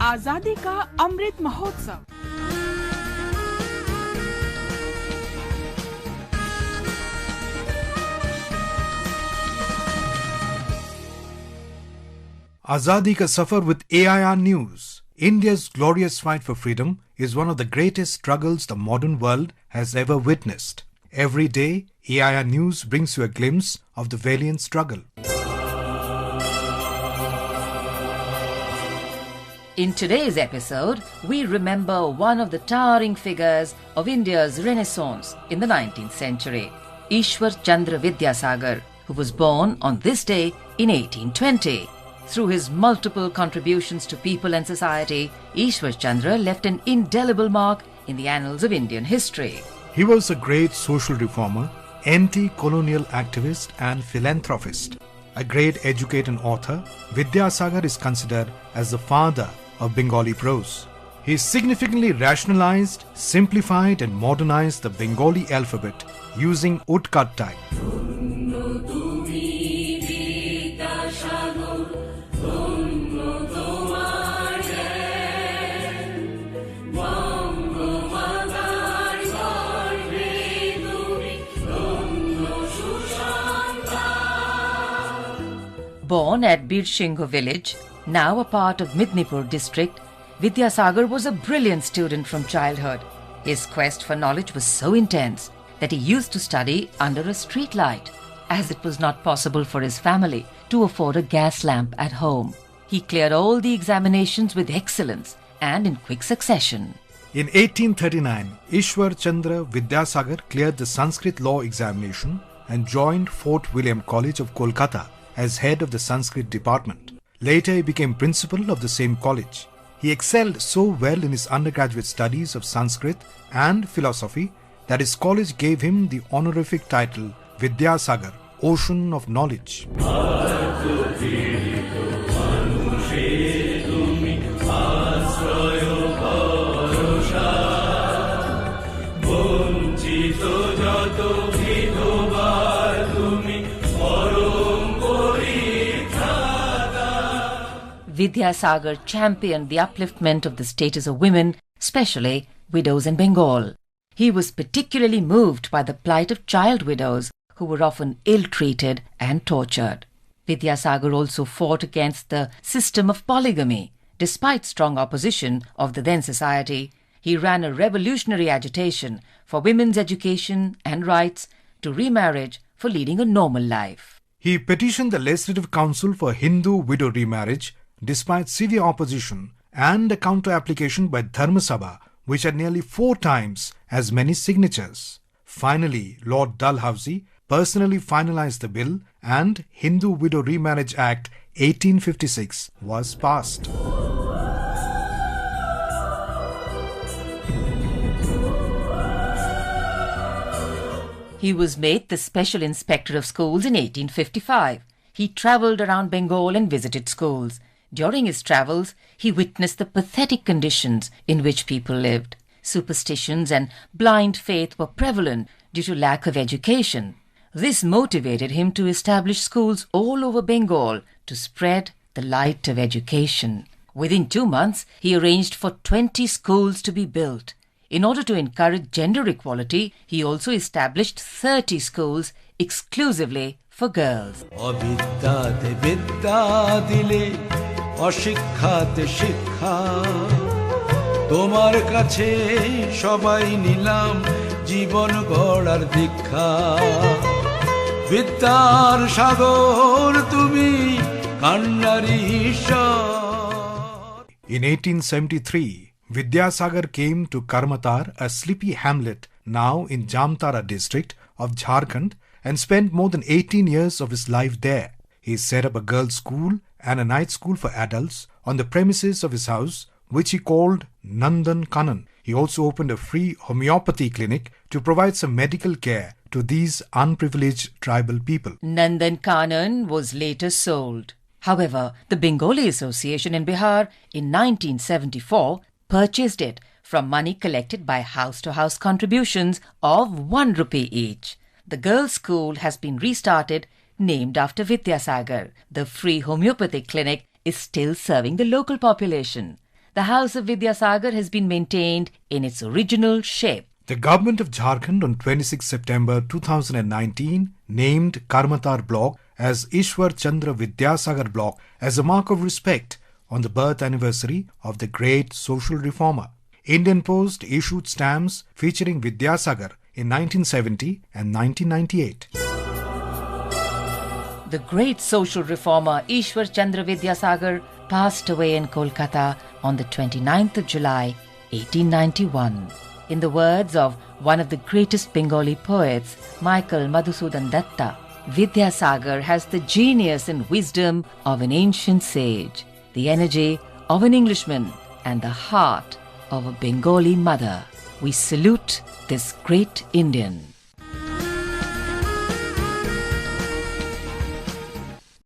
आजादी का Amrit Mahotsav. Azadi Ka Safar with AIR News. India's glorious fight for freedom is one of the greatest struggles the modern world has ever witnessed. Every day, AIR News brings you a glimpse of the valiant struggle. In today's episode, we remember one of the towering figures of India's Renaissance in the 19th century, Ishwar Chandra Vidyasagar, who was born on this day in 1820. Through his multiple contributions to people and society, Ishwar Chandra left an indelible mark in the annals of Indian history. He was a great social reformer, anti-colonial activist and philanthropist. A great educator and author, Vidya Sagar is considered as the father of Bengali prose. He significantly rationalized, simplified and modernized the Bengali alphabet using woodcut type. Born at Birsingha Village, now a part of Midnapore district, Vidya Sagar was a brilliant student from childhood. His quest for knowledge was so intense that he used to study under a street light, as it was not possible for his family to afford a gas lamp at home. He cleared all the examinations with excellence and in quick succession. In 1839, Ishwar Chandra Vidyasagar cleared the Sanskrit Law Examination and joined Fort William College of Kolkata as head of the Sanskrit department. Later, he became principal of the same college. He excelled so well in his undergraduate studies of Sanskrit and philosophy that his college gave him the honorific title Vidya Sagar, Ocean of Knowledge. Vidya Sagar championed the upliftment of the status of women, especially widows in Bengal. He was particularly moved by the plight of child widows who were often ill-treated and tortured. Vidya Sagar also fought against the system of polygamy. Despite strong opposition of the then society, he ran a revolutionary agitation for women's education and rights to remarriage for leading a normal life. He petitioned the Legislative Council for Hindu widow remarriage despite severe opposition and a counter-application by Dharma Sabha, which had nearly 4 times as many signatures. Finally, Lord Dalhousie personally finalized the bill and Hindu Widow Remarriage Act 1856 was passed. He was made the Special Inspector of Schools in 1855. He travelled around Bengal and visited schools. During his travels, he witnessed the pathetic conditions in which people lived. Superstitions and blind faith were prevalent due to lack of education. This motivated him to establish schools all over Bengal to spread the light of education. Within 2 months, he arranged for 20 schools to be built. In order to encourage gender equality, he also established 30 schools exclusively for girls. অশিক্ষাতে শিক্ষা তোমার কাছে সবাই নিলাম জীবন গড়ার দীক্ষা বিদ্যার সাগর তুমি কান্নারি ঈশ্বর। In 1873, Vidyasagar came to Karmatar, a sleepy hamlet now in Jamtara district of Jharkhand, and spent more than 18 years of his life there. He set up a girls' school and a night school for adults on the premises of his house, which he called Nandan Kanan. He also opened a free homeopathy clinic to provide some medical care to these unprivileged tribal people. Nandan Kanan was later sold. However, the Bengali Association in Bihar in 1974 purchased it from money collected by house-to-house contributions of 1 rupee each. The girls' school has been restarted, named after Vidya Sagar. The free homeopathic clinic is still serving the local population. The house of Vidya Sagar has been maintained in its original shape. The government of Jharkhand on 26 September 2019 named Karmatar block as Ishwar Chandra Vidyasagar block as a mark of respect on the birth anniversary of the great social reformer. Indian Post issued stamps featuring Vidya Sagar in 1970 and 1998. The great social reformer Ishwar Chandra Vidyasagar passed away in Kolkata on the 29th of July, 1891. In the words of one of the greatest Bengali poets, Michael Madhusudan Datta, Vidya Sagar has the genius and wisdom of an ancient sage, the energy of an Englishman, and the heart of a Bengali mother. We salute this great Indian.